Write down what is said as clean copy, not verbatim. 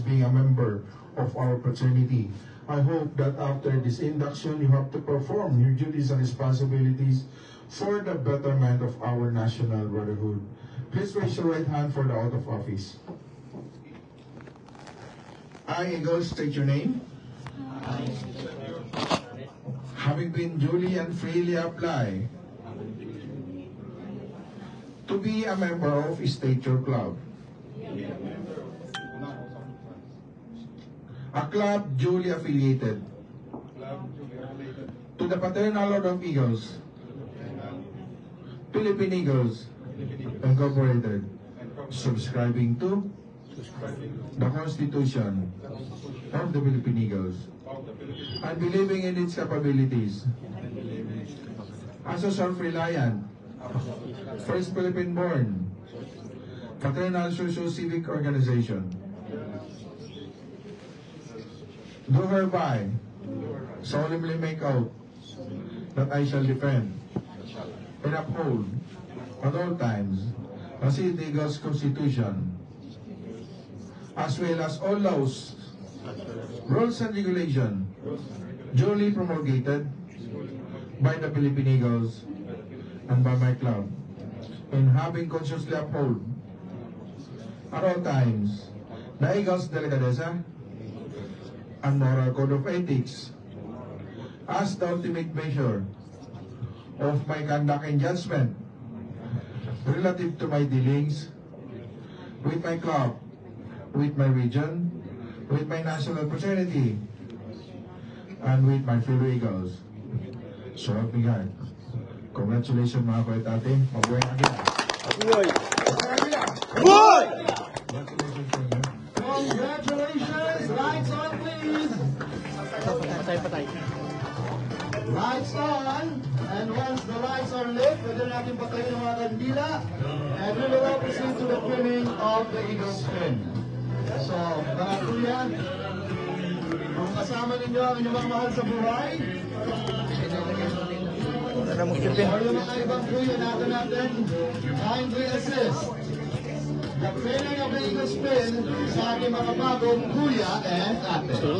being a member of our fraternity. I hope that after this induction, you have to perform your duties and responsibilities for the betterment of our national brotherhood. Please raise your right hand for the oath of office. I, Eagles, state your name. Having been duly and freely applied to be a member of State Your Club, a club duly affiliated to the Fraternal Order of Eagles, Philippine Eagles Incorporated, subscribing to the Constitution of the Philippine Eagles, and believing in its capabilities as a self-reliant, first Philippine-born, fraternal socio-civic organization, do hereby solemnly make out that I shall defend and uphold at all times the City Eagles Constitution, as well as all laws, rules and regulations duly promulgated by the Philippine Eagles and by my club, in having consciously uphold at all times the Eagles Delicadeza and moral code of ethics as the ultimate measure of my conduct and judgment relative to my dealings with my club, with my region, with my national fraternity, and with my fellow Eagles. So help me God. Congratulations mga kuwait atin. Mabuhay na kita. Boy! Boy! Congratulations sa inyo. Congratulations! Lights on, please! Patay. Lights on! And once the lights are lit, pwede natin patayin ang mga kandila. And we will now proceed to the filming of the Eagle Spin. So, mga kuya, kung kasama ninyo ang inyong mga mahal sa buhay, o yung mga ibang kuya natin, kindly assist the filming of the Eagle Spin sa ating mga bagong kuya and ate. For